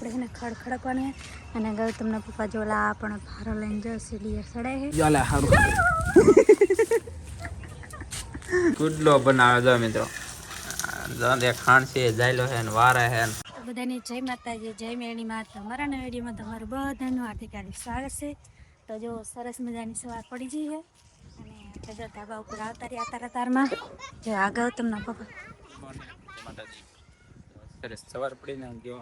આપણે એને ખડખડકવાને અને ગૌતમના પપ્પા જોલા પણ ભારો લઈને જો સીડીએ સડે છે ચાલે હારું ગુડલો બનાવે જો મિત્રો જાંદે ખાણ છે જાયલો હે ને વારે હે બધાની જય માતાજી જય મેળી માતા અમારા વિડીયોમાં તમારું બધાનું હાર્દિક સ્વાગત છે. તો જો સરસ મજાની સવાર પડી જઈ છે અને આપણે જો ધાબા ઉપર આવતા રહ્યા તારમાં જો આ ગૌતમના પપ્પા માતાજી સરસ સવાર પડીને જો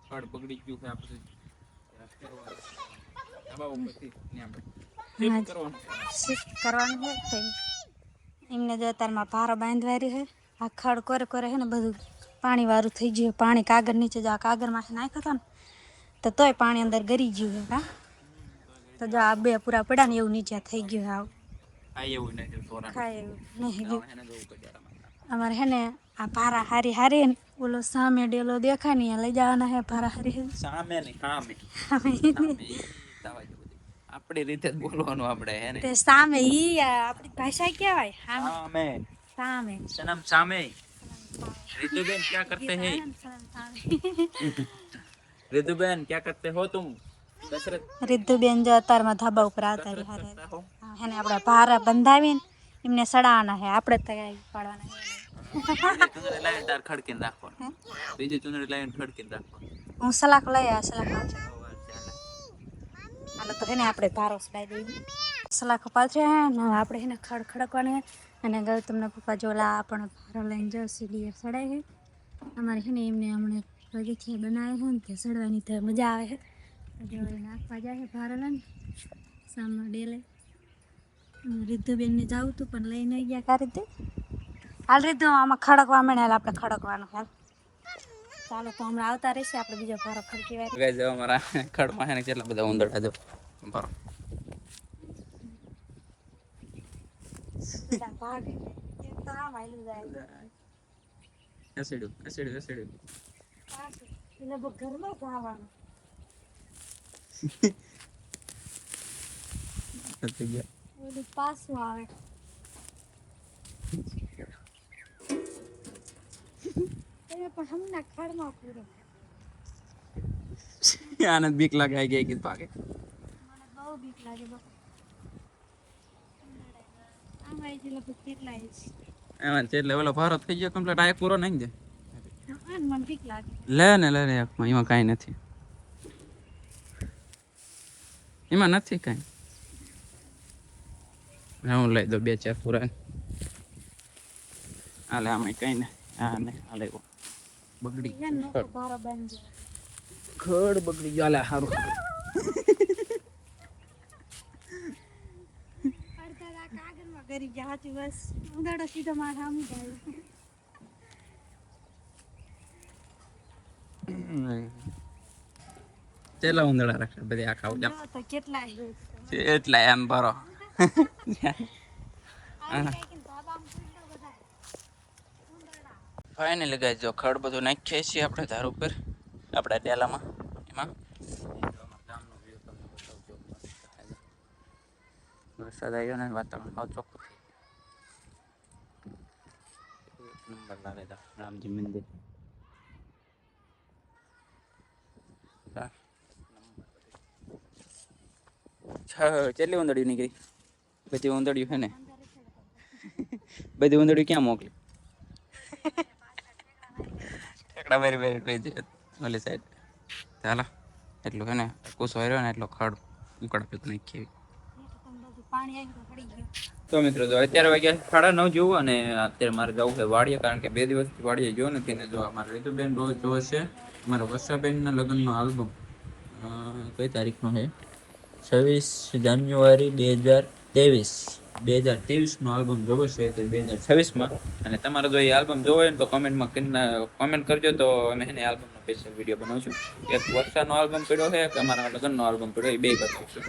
ફળ બગડી ગયું છે આપણે ધાબા ઉપરથી ને આપણે શિફ્ટ કરવાનું છે તો એમને જો તારમાં ભારો બાંધવારી છે આ ખડ કોરે કોરે છે ને બધું પાણી વાળું થઈ ગયું પાણી કાગળ નીચે જો આ કાગળમાંથી નાખ્યો હતો ને તો તોય પાણી અંદર ગરી ગયું છે હા તો જો આ બે પૂરા પડ્યા ને એવું નીચે થઈ ગયું હાવ ખાય એવું નહીં ગયું અમારે હે ને આ ભારા હારી હારી ને ઓલો સામે ડેલો દેખાય ને લઈ જવાના હે ભારા હારી સામે નહીં આપણી રીતે જ બોલવાનું આપણે હે ને તે સામે ઈ આપણી ભાષા કહેવાય સામે સામે સનમ સામે रितुबेन क्या करते हैं रितुबेन क्या करते हो तुम दशरथ रितुबेन जो अतारमा धाबा ઉપર આવતા હારે હેને આપડા ભારા બંધાવીને એમને સડાવવાના હે આપણે તૈયારી પાડવાના હે ચુંદડી લાઈન તાર ખડકીને રાખો બીજી ચુંદડી લાઈન ખડકીને રાખો હું સલાખ લઈ આ સલાખ હાલો તો હેને આપણે ભારો સડાઈ દઈએ સલાખ પાથરે ને આપણે હેને ખડખડકવાને અને ગૌતમના પપ્પા જોલા પણ ભારો લઈને જો સીડીએ સડાય છે અમારે છે ને એમને હમણાં પગથિયા બનાવે છે ને તે સડવાની તો મજા આવે છે જો નાખવા જાય છે ભારો લઈને સામે ડેલે રીધુબેનને જાવું હતું પણ લઈને ગયા કા રીતે હાલ રીધુ આમાં ખડકવા મળે હાલ આપણે ખડકવાનું હાલ ચાલો તો હમણાં આવતા રહેશે આપણે બીજો ભારો ખડકી વાર ગાય જો અમારા ખડમાં છે ને કેટલા બધા ઉંદરડા જો ભારો પાછું આવે પણ હમણાં ખડમાં પૂરો આનંદ બીક લાગે આઈ ગઈ પાકે મને બહુ બીક લાગે બાપા આમાં જે લગભગ કેટલા એમાં એટલે ઓલો ભારો થઈ ગયો કમ્પ્લીટ આ એક પૂરો નહીં દે મને બીક લાગે લે ને એકમાં એમાં કાંઈ નથી એમાં નથી કાંઈ હું લઈ દઉં 2-4 પૂરા હાલે આમાં કઈ ને હા ને હાલે બગડી ભારો બાંધી ખડ બગડી ગયો હાલે સારું કરી ગયા હાચું બસ ઉંદરડો સીધો મારા સામે જાય ચેલા ઉંદરડા રાખે બધી આખા ઉજા તો કેટલા એટલા એમ ભરો ફાઇનલી ગાઈસ જો ખડ બધું નાખીએ છીએ આપણે ધાર ઉપર આપણા ડેલામાં એમાં વરસાદ આવ્યો ને વાતાવરણ સાવ ચોખ્ખું નંબર લાગે તો રામજી મંદિર કેટલી ઉંદરડી નીકળી બધી ઉંદરડી છે ને બધી ઉંદરડી ક્યાં મોકલી ઠેકડા વેરી વેરી ઓલી સાઈડ ચાલો એટલું છે ને કુસો રહ્યો ને એટલો ખડ ઉકળ પીક નાખી તો મિત્રો જો અત્યારે વાગ્યા 9:30 જેવું અને અત્યારે મારે જવું છે વાડીએ કારણ કે 2 દિવસથી વાડીએ ગયો નથી ને જો અમારે રીતુબેન રોજ જોવે છે મારા વર્ષાબેનના લગ્નનો આલ્બમ કઈ તારીખનો છે 26 જાન્યુઆરી 2023 નો આલ્બમ જોવો છે તો 2026 અને તમારે જો એ આલ્બમ જોવો હોય ને તો કોમેન્ટ કરજો તો અમે એને આલ્બમનો સ્પેશિયલ વિડીયો બનાવશું એક વર્ષાનો આલ્બમ પડ્યો છે કે અમારા લગ્નનો આલ્બમ પડ્યો એ બે બતાવીશું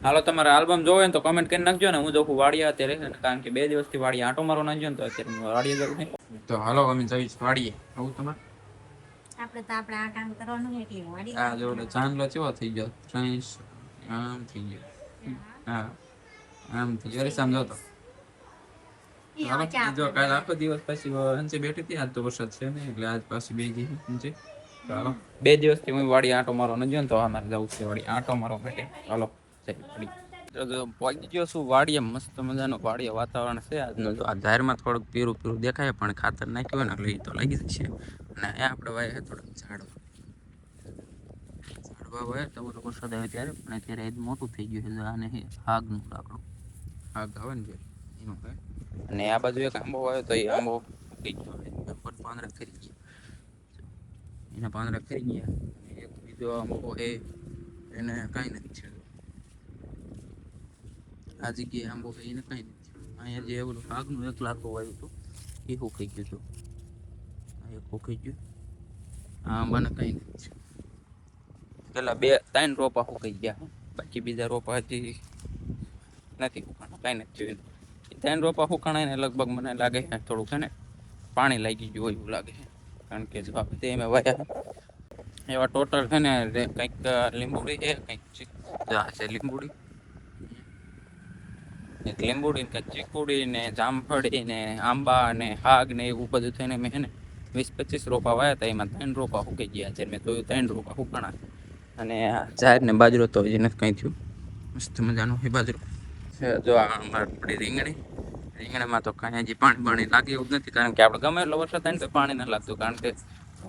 હાલો તમારે આલ્બમ જોવો ને તો કમેન્ટ કરી નાખજો ને હું જોઉં વાડીએ અત્યારે કારણ કે 2 દિવસથી વાડીએ આંટો મારો નાખજો ને તો અત્યારે વાડીએ જવું છે તો હાલો અમે જઈશ વાડીએ આવું તમારે આપણે તો આપણે આ કામ કરવાનું એટલે વાડી આ જો ચાંદલો કેવો થઈ ગયો આમ થઈ ગયો હા આમ થઈ ગયો સમજો તો ચાલો જો કાલ આખો દિવસ પછી હંસે બેઠી હતી. આજ તો વરસાદ છે નહીં એટલે આજ પાછી બે ગઈ હંસે. ચાલો 2 દિવસથી હું વાડી આંટો મારો ન ગયો ને તો અમારે જવું છે વાડી આંટો મારો માટે. ચાલો પહોંચી ગયો છું વાડીએ. મસ્ત મજાનું વાડીએ વાતાવરણ છે આજનું. જો આ ઝાડમાં થોડુંક પીરું પીરું દેખાય પણ ખાતર નાખ્યું હોય ને એટલે એ તો લાગી જશે. અને અહીંયા આપણે વાય થોડુંક ઝાડવા વાય તો વરસાદ આવે ત્યારે પણ અત્યારે એ મોટું થઈ ગયું છે. આને હાગનું લાકડું હાગ આવે ને એનું હોય. અને આ બાજુ એક આંબો આવ્યો તો એ આંબો ઉગી ગયો પાંદડા ખરી ગયા. એના પાંદડા ખરી ગયા. એક બીજો આંબો એ એને કાંઈ નથી છે. આ જગ્યાએ આંબો છે એને કાંઈ નથી. અહીંયા જે ઓલું આગનું એક લાખો આવ્યું હતું એ સુકાઈ ગયું હતું. આ એક સુકાઈ ગયું. આ આંબાને કાંઈ નથી. પેલા 2-3 રોપા સુકાઈ ગયા. બાકી બીજા રોપા હજી નથી સુકાણા. કાંઈ નથી જોયું. 3 રોપા સુકાણા ને લગભગ મને લાગે છે થોડુંક છે ને પાણી લાગી ગયું હોય એવું લાગે છે. કારણ કે જો આપણે એમાં વાયા એવા ટોટલ છે ને કંઈક લીંબુડી છે કંઈક છે લીંબુડી એક લીંબુડી ને ચીકુડી ને જામફળી ને આંબા ને હાગ ને એવું બધું થઈને મેં છે ને 20-25 રોપા વાયા હતા. એમાં 3 રોપા સુકાઈ ગયા છે. મેં તો 3 રોપા સુકાણા. અને ઝાડ ને બાજરો તો હજી નથી કંઈ થયું. મસ્ત મજાનું એ બાજરો જો આ અમારી પડી રીંગણીમાં તો કાંઈ હજી પાણી લાગે એવું જ નથી. કારણ કે આપણે ગમે એટલો વરસાદ થાય ને તો પાણી નથી લાગતું. કારણ કે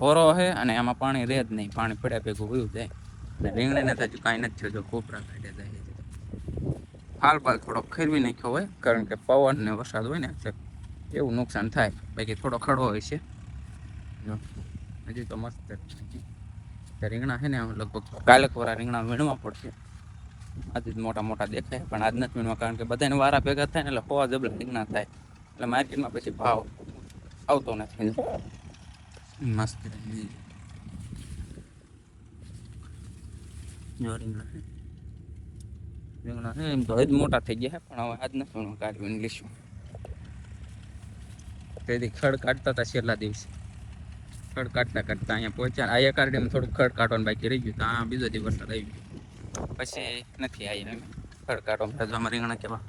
હોરો છે અને આમાં પાણી રહે જ નહીં. પાણી પડ્યા ભેગું વયું જાય. અને રીંગણીને તો હજુ કાંઈ નથી થયું. જો કોપરા કાઢ્યા જાય છે. હાલ પાલ થોડો ખેરવી નાખ્યો હોય કારણ કે પવન ને વરસાદ હોય ને એટલે એવું નુકસાન થાય. બાકી થોડો ખડો હોય છે. હજી તો મસ્ત રીંગણા છે ને લગભગ કાલે કોરા રીંગણા વીણવા પડશે. આજે જ મોટા મોટા દેખાય પણ આજ નથી વીણવા. કારણ કે બધાને વારા ભેગા થાય ને એટલે હોવા જબલા રીંગણા થાય એટલે માર્કેટમાં પછી ભાવ આવતો નથી. મસ્ત જો રીંગણા એમ તો હજ મોટા થઈ ગયા પણ હવે આજ નથી વીણવા. કાઢવી ઇંગ્લિશમાં તેથી ખડ કાઢતા હતા છેલ્લા દિવસે. ખડ કાઢતા અહીંયા પહોંચ્યા. આ એક આરડીમાં થોડુંક ખડ કાઢવાનું બાકી રહી ગયું. તો આ બીજો દિવસ વરસાદ આવી ગયો પછી નથી આવી ખડ કાઢવા. અમારે રીંગણા કેવા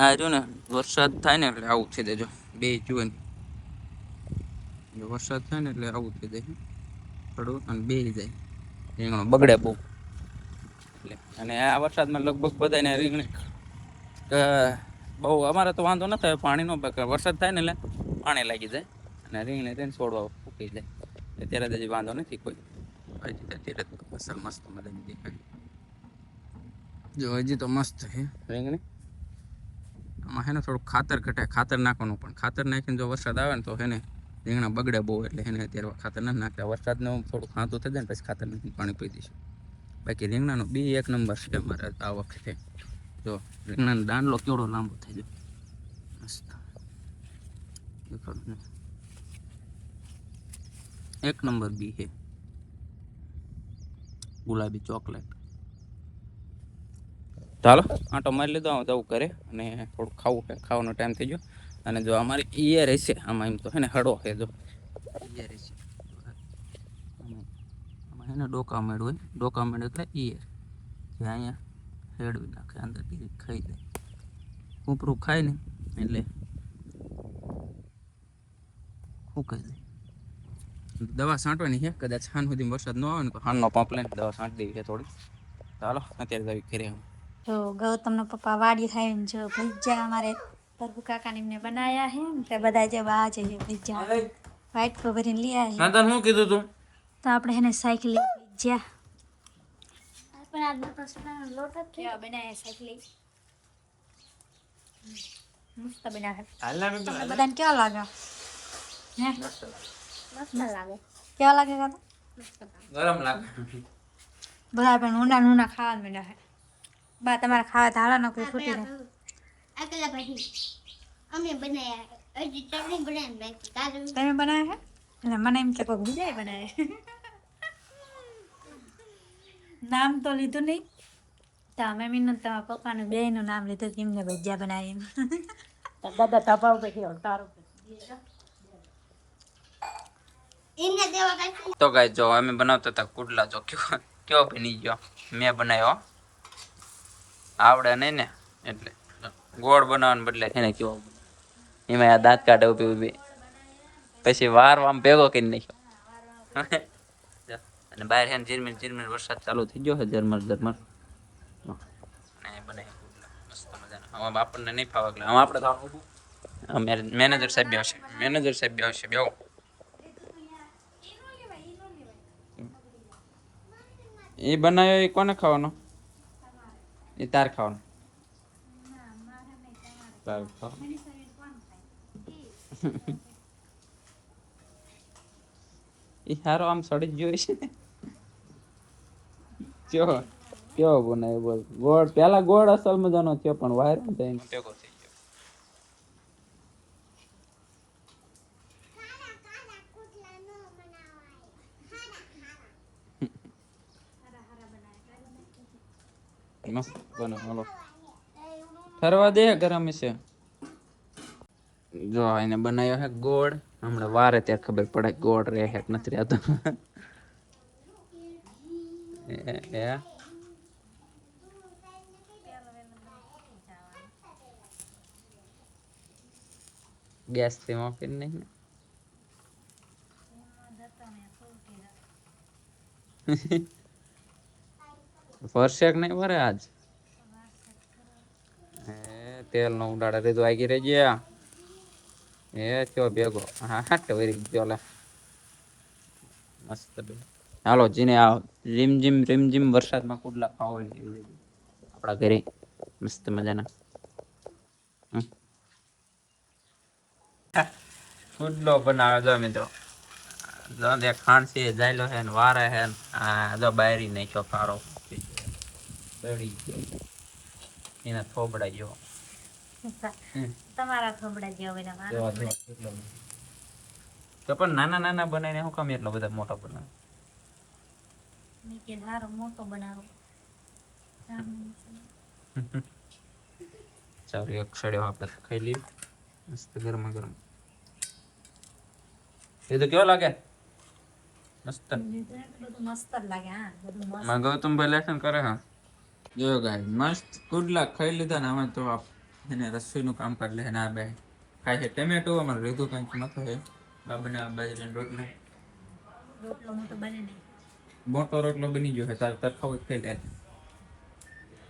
આ જો ને વરસાદ થાય ને એટલે આવું થઈ દેજો. બે જુએ વરસાદ થાય ને એટલે આવું થઈ જાય. થોડું અને બે જાય રીંગણો બગડે બહુ એટલે. અને આ વરસાદમાં લગભગ બધાને રીંગણી બહુ અમારે તો વાંધો ન થાય પાણીનો. વરસાદ થાય ને એટલે પાણી લાગી જાય અને રીંગણી થઈને છોડવા ફૂકી જાય. અત્યારે હજી વાંધો નથી કોઈ. અત્યારે તો અસલ મસ્ત મજાની દેખાય. જો હજી તો મસ્ત છે રીંગણી. આમાં છે ને થોડુંક ખાતર ઘટાય. ખાતર નાખવાનું પણ ખાતર નાખીને જો વરસાદ આવે ને તો છે ને રીંગણા બગડે બહુ. એટલે એને અત્યારે ખાતર નથી નાખતા. વરસાદનું થોડુંક ખાતું થઈ જાય ને પછી ખાતર નાખીને પાણી પી દઈશું. બાકી રીંગણાનું બી એક નંબર છે અમારે આ વખતે. જો રીંગણાનો દાંડલો કેવડો લાંબો થઈ જાય મસ્ત દેખાડું. એક નંબર બી છે ગુલાબી ચોકલેટ. ચાલો આંટો મારી લીધો હું જવું કરે અને થોડુંક ખાવું છે. ખાવાનો ટાઈમ થઈ ગયો. અને જો અમારી ઈયર હશે આમાં એમ તો છે ને હળો છે. જો ઈયર હશે આમાં છે ને ડોકામેડ હોય. ડોકામેડ એટલે ઈયર જે અહીંયા હેડવી નાખે અંદર ખાઈ જાય. કૂપરું ખાય ને એટલે ફૂંકાઈ જાય. દવા છાંટવાની છે. કદાચ હાન સુધી વરસાદ ન આવે ને તો હાનનો પંપ લઈને દવા છાંટી દેવી છે થોડી. ચાલો અત્યારે જવી ઘરે. તો ગૌતમનો પપ્પા વાડી થાય ને જો ભજીયા અમારે પ્રભુ કાકાને એમને બનાવ્યા છે. તે બધા જે બા છે ભજીયા વ્હાઈટ કો ભરીને લઈ આવ્યા છે. શું કીધું તું? તો આપણે એને સાયકલ ભજીયા કેવા બનાવ્યા સાયકલ મસ્ત બનાવ્યા. બધાને કેવા લાગે હે? કેવા લાગે કાકા? ગરમ લાગે. બધા પણ ઊંડા ઊંડા ખાવા માંડ્યા છે. બા તમારે ખાવા તો હાલો ને કોઈ ફૂટી ને અકેલા ભાઈ અમે બનાયા હજી ચટણી બનાવી બાકી કાજુ તમે બનાવ્યા છે? એટલે મને એમ કે કોઈ બીજાએ બનાવે. નામ તો લીધું નહીં. તો મમ્મીનું તમારા પપ્પાનું બેયનું નામ લીધું કે એમને ભજીયા બનાવી એમ. દાદા તપા ઉપર તારું એમને દેવા કાંઈ તો ગાય જો અમે બનાવતા હતા કુડલા. જો કેવો બની ગયો. મેં બનાવ્યો આવડે નહીં ને એટલે ગોળ બનાવવાને બદલે એને કેવો એમાં આ દાંત કાઢે ઊભી ઊભી પછી વાર આમ ભેગો કરી નાખ્યો અને બહાર હે ઝીરમીર વરસાદ ચાલુ થઈ ગયો છે ઝરમર અને બને મસ્ત મજાના આમાં આપણને નહીં ફાવે એટલે આમાં આપણે ખાવાનું ઊભું મેનેજર સાહેબ આવશે બેહો એ બનાવ્યો એ કોને ખાવાનો એ તાર ખાવાનો તાર ખાવાનું એ હારો આમ સડી જ જોઈ છે કેવો બનાવ્યો બોલ ગોળ પેલા ગોળ અસલ મજાનો થયો પણ વાયર થઈને ભેગો થઈ ગયો મસ્ત બને હાલો ઠરવા દે ગરમ છે જો એને બનાવ્યો હે ગોળ હમણાં વારે ત્યારે ખબર પડે ગોળ રે હે કે નથી રહેતો ગેસ થી મોકલી નહીં ને વર્ષેક નહીં વરે આજ તેલ નો ઉડાડે રીધું આગી રહી ગયા એ ચો ભેગો હા હાટ વરી ગયો લે મસ્ત બે હાલો જીને આ રીમઝીમ વરસાદમાં કુડલા ખાવા આપણા ઘરે મસ્ત મજાના કુડલો બનાવે જો મિત્રો જો દે ખાંસી જાયલો હે ને વારે હે ને આ જો બાયરી નાખ્યો કારો બળી ગયો એના થોબડા જેવો તમારા થોબડા જેવો તો પણ નાના બનાવીને શું કામ એટલો બધા મોટા બનાવે મેં કે હારો મોટો બનાવો ચાલો એક સડ્યો આપણે ખાઈ લઈએ મસ્ત ગરમા ગરમ એ તો કેવો લાગે મસ્ત બધું મસ્ત જ લાગે હા બધું મસ્ત માં ગૌતમ ભાઈ લેસન કરે હા જો ગાય મસ્ત કુડલા ખાઈ લીધા ને આમાં તો એને રસોઈનું કામ કરી લે ને આ બે ખાય છે ટમેટો અમારે લીધું કંઈક નતો હે બાબાને આ બાજરીનો રોટલો મોટો બને નહીં મોટો રોટલો બની ગયો છે તાર ખાવ ખાઈ લે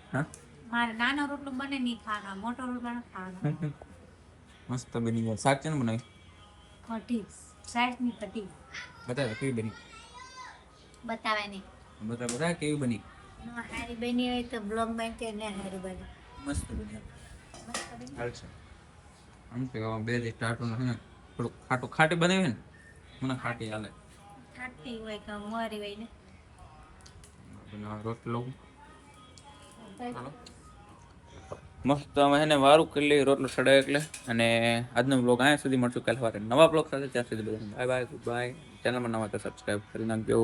હા મારે નાનો રોટલો બને નહીં ખાવાનો મોટો રોટલો ન ખાવાનો મસ્ત બની ગયો શાક છે ને બનાવી કઢી સાઈઝની કઢી બતાવે કેવી બની બતાવે નહીં બધા કેવી બની હારી બની હોય તો બ્લોગ માં કે ને હારી બની મસ્ત બની હાલ છે આમ તો બે જે ટાટું ને થોડું ખાટી બનાવી ને મને ખાટી હાલે ખાટી હોય કે મોરી હોય ને રોટલો મસ્ત અમે એને વારું કરી લઈએ રોટલો સડાય એટલે અને આજનો બ્લોગ અહીંયા સુધી મળશું કાલે સવારે નવા બ્લોગ સાથે ત્યાં સુધી બધાને બાય ગુડ બાય ચેનલમાં નવા તો સબસ્ક્રાઈબ કરી નાખજો